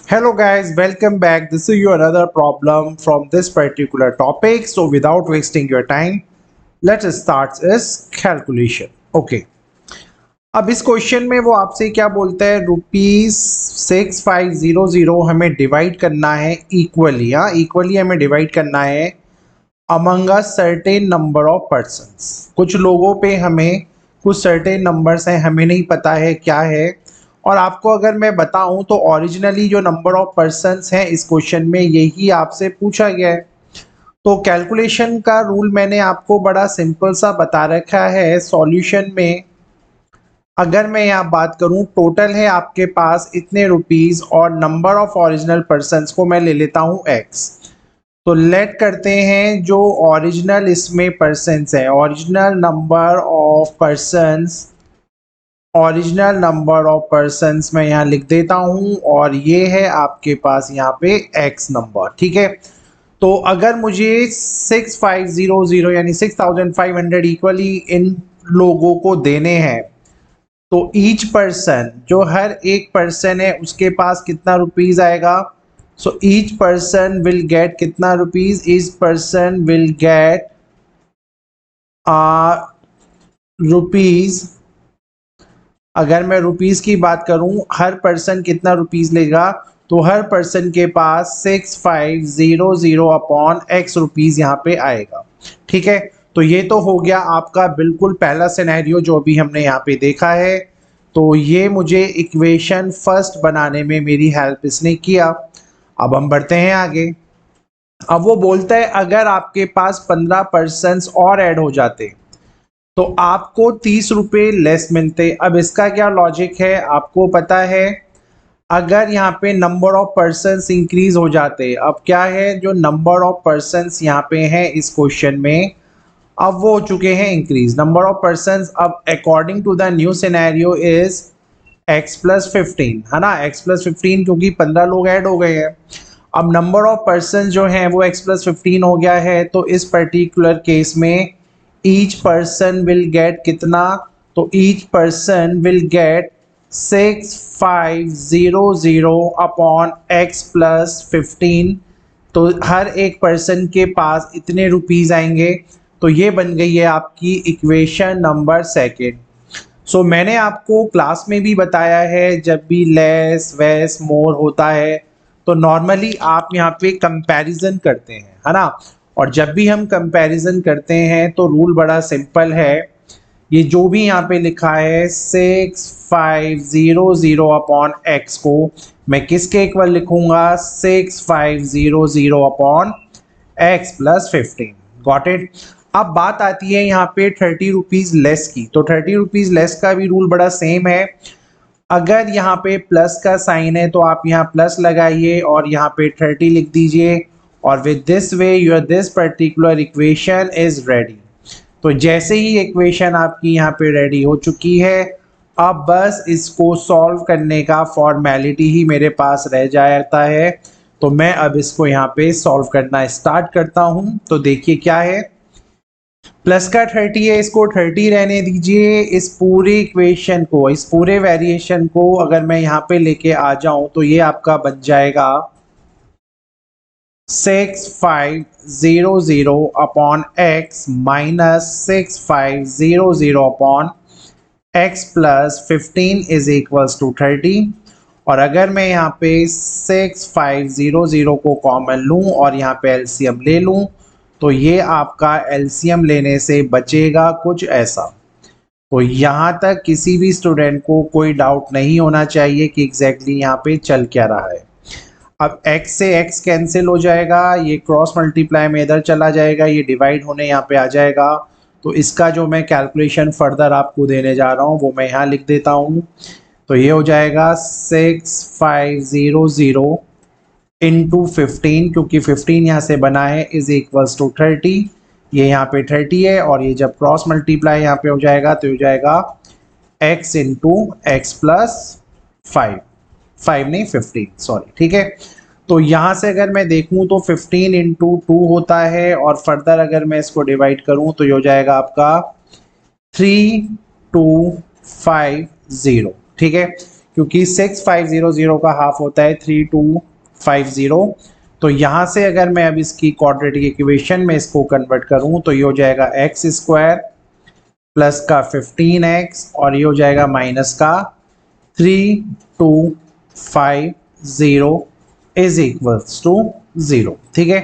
Hello guys, welcome back. This is your another problem from this particular topic. So without wasting your time, let us start this calculation. Okay. अब इस question में वो आपसे क्या बोलता है, ₹6500 हमें डिवाइड करना है इक्वली। हाँ, इक्वली हमें डिवाइड करना है among a certain number of persons. कुछ लोगों पे हमें कुछ सर्टेन नंबर्स हैं, हमें नहीं पता है क्या है। और आपको अगर मैं बताऊं तो ओरिजिनली जो नंबर ऑफ पर्सन्स हैं इस क्वेश्चन में यही आपसे पूछा गया है। तो कैलकुलेशन का रूल मैंने आपको बड़ा सिंपल सा बता रखा है। सॉल्यूशन में अगर मैं यहाँ बात करूँ, टोटल है आपके पास इतने रुपीस और नंबर ऑफ ओरिजिनल पर्सन्स को मैं ले लेता हूँ एक्स। तो लेट करते हैं जो ओरिजिनल इसमें पर्सन्स है, ओरिजिनल नंबर ऑफ पर्सन्स मैं यहाँ लिख देता हूँ और ये है आपके पास यहाँ पे एक्स नंबर। ठीक है, तो अगर मुझे 6500 यानी 6500 इक्वली इन लोगों को देने हैं तो ईच पर्सन, जो हर एक पर्सन है उसके पास कितना रुपीज आएगा। So each person will get कितना rupees, each person will get rupees. अगर मैं रुपीस की बात करूं, हर पर्सन कितना रुपीस लेगा, तो हर पर्सन के पास 6500 अपॉन एक्स रुपीज यहाँ पे आएगा। ठीक है, तो ये तो हो गया आपका बिल्कुल पहला सिनेरियो जो भी हमने यहाँ पे देखा है। तो ये मुझे इक्वेशन फर्स्ट बनाने में मेरी हेल्प इसने किया। अब हम बढ़ते हैं आगे। अब वो बोलता है अगर आपके पास 15 पर्सन्स और ऐड हो जाते तो आपको 30 रुपये लेस मिलते। अब इसका क्या लॉजिक है आपको पता है। अगर यहाँ पे नंबर ऑफ पर्सन्स इंक्रीज हो जाते, अब क्या है, जो नंबर ऑफ पर्सन्स यहाँ पे हैं इस क्वेश्चन में अब वो हो चुके हैं इंक्रीज। नंबर ऑफ पर्सन्स अब according to the new scenario is x+15, है ना, x+15 क्योंकि 15 लोग ऐड हो गए हैं। अब नंबर ऑफ पर्सन जो हैं वो x+15 हो गया है, तो इस पर्टिकुलर केस में ईच पर्सन विल गेट कितना, तो each person will gate 6500 upon x+15। तो हर एक पर्सन के पास इतने रुपीज आएंगे। तो ये बन गई है आपकी इक्वेशन नंबर सेकेंड। सो मैंने आपको क्लास में भी बताया है, जब भी लेस वेस मोर होता है तो नॉर्मली आप यहाँ पे कंपैरिजन करते हैं, है ना। और जब भी हम कंपैरिजन करते हैं तो रूल बड़ा सिंपल है। ये जो भी यहाँ पे लिखा है 6500 अपॉन एक्स को मैं किसके इक्वल लिखूंगा, 6500 अपॉन x+15। Got it. अब बात आती है यहाँ पे 30 रुपीज लेस की। तो 30 रुपीज लेस का भी रूल बड़ा सेम है। अगर यहाँ पे प्लस का साइन है तो आप यहाँ प्लस लगाइए और यहाँ पे 30 लिख दीजिए और with this way your this particular equation is ready. तो जैसे ही इक्वेशन आपकी यहाँ पे रेडी हो चुकी है, अब बस इसको सॉल्व करने का फॉर्मेलिटी ही मेरे पास रह जाता है। तो मैं अब इसको यहाँ पे सॉल्व करना स्टार्ट करता हूँ। तो देखिए क्या है, प्लस का 30 है, इसको 30 रहने दीजिए। इस पूरे इक्वेशन को, इस पूरे वेरिएशन को अगर मैं यहाँ पे लेके आ जाऊं तो ये आपका बन जाएगा 6500 upon X minus 6500 upon x+15 is equals to 30। और अगर मैं यहाँ पे 6500 को कॉमन लूँ और यहाँ पे एलसीएम ले लूँ तो ये आपका एलसीएम लेने से बचेगा कुछ ऐसा। तो यहाँ तक किसी भी स्टूडेंट को कोई डाउट नहीं होना चाहिए कि एग्जैक्टली यहाँ पे चल क्या रहा है। अब x से x कैंसिल हो जाएगा, ये क्रॉस मल्टीप्लाई में इधर चला जाएगा, ये डिवाइड होने यहाँ पे आ जाएगा। तो इसका जो मैं कैलकुलेशन फर्दर आपको देने जा रहा हूँ वो मैं यहाँ लिख देता हूँ। तो ये हो जाएगा 6500 इंटू 15, क्योंकि 15 यहाँ से बना है, इज इक्वल्स टू 30। ये यहाँ पे 30 है और ये जब क्रॉस मल्टीप्लाई यहाँ पे हो जाएगा तो हो जाएगा x इंटू x+5, 5 नहीं 15 सॉरी। ठीक है, तो यहाँ से अगर मैं देखूँ तो 15 इंटू 2 होता है और फर्दर अगर मैं इसको डिवाइड करूँ तो ये हो जाएगा आपका 3250। ठीक है, क्योंकि 6500 का हाफ होता है 3250। तो यहाँ से अगर मैं अब इसकी क्वाड्रेटिक इक्वेशन में इसको कन्वर्ट करूँ तो ये हो जाएगा एक्स स्क्वायर प्लस का 15x और ये हो जाएगा माइनस का 3250 इज इक्वल्स टू 0। ठीक है,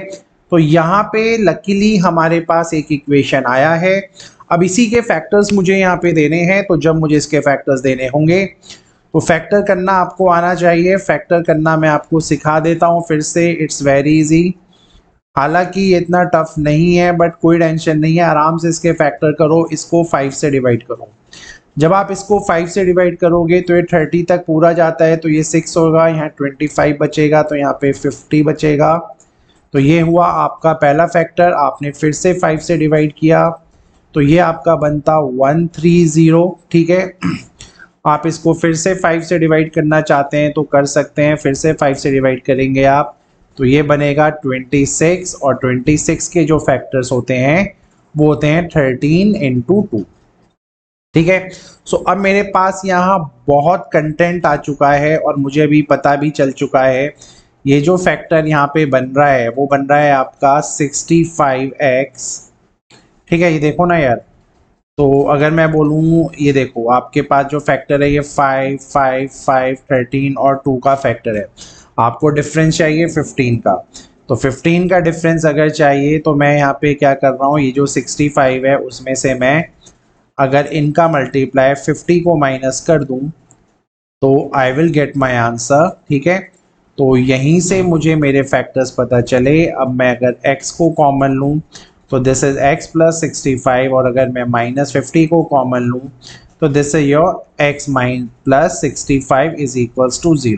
तो यहाँ पे लकीली हमारे पास एक इक्वेशन आया है। अब इसी के फैक्टर्स मुझे यहाँ पे देने हैं, तो जब मुझे इसके फैक्टर्स देने होंगे तो फैक्टर करना आपको आना चाहिए। फैक्टर करना मैं आपको सिखा देता हूँ फिर से, इट्स वेरी इजी। हालांकि ये इतना टफ नहीं है बट कोई टेंशन नहीं है, आराम से इसके फैक्टर करो। इसको 5 से डिवाइड करो। जब आप इसको 5 से डिवाइड करोगे तो ये 30 तक पूरा जाता है, तो ये 6 होगा, यहाँ 25 बचेगा, तो यहाँ पे 50 बचेगा। तो ये हुआ आपका पहला फैक्टर। आपने फिर से 5 से डिवाइड किया तो ये आपका बनता 130। ठीक है, आप इसको फिर से 5 से डिवाइड करना चाहते हैं तो कर सकते हैं। फिर से 5 से डिवाइड करेंगे आप तो ये बनेगा 26 और 26 के जो फैक्टर्स होते हैं वो होते हैं 13 इंटू 2। ठीक है, सो अब मेरे पास यहाँ बहुत कंटेंट आ चुका है और मुझे अभी पता भी चल चुका है। ये जो फैक्टर यहाँ पे बन रहा है वो बन रहा है आपका 65x। ठीक है, ये देखो ना यार, तो अगर मैं बोलूँ, ये देखो आपके पास जो फैक्टर है ये 5, 5, 5, 13 और 2 का फैक्टर है। आपको डिफरेंस चाहिए 15 का, तो 15 का डिफरेंस अगर चाहिए तो मैं यहाँ पे क्या कर रहा हूँ, ये जो 65 है उसमें से मैं अगर इनका मल्टीप्लाई 50 को माइनस कर दूँ तो I will get my answer. ठीक है, तो यहीं से मुझे मेरे फैक्टर्स पता चले। अब मैं अगर x को कॉमन लूँ तो दिस इज x प्लस 65 और अगर मैं माइनस 50 को कॉमन लूँ तो this is your x plus 65 is equals to 0।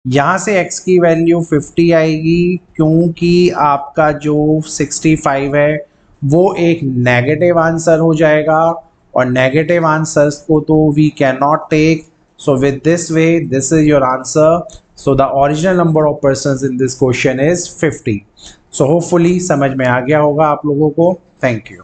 यहाँ से x की वैल्यू 50 आएगी क्योंकि आपका जो 65 है वो एक नेगेटिव आंसर हो जाएगा और नेगेटिव आंसर्स को तो we can not take. So with this way this is your answer. So the original number of persons in this question is 50। So hopefully समझ में आ गया होगा आप लोगों को। Thank you.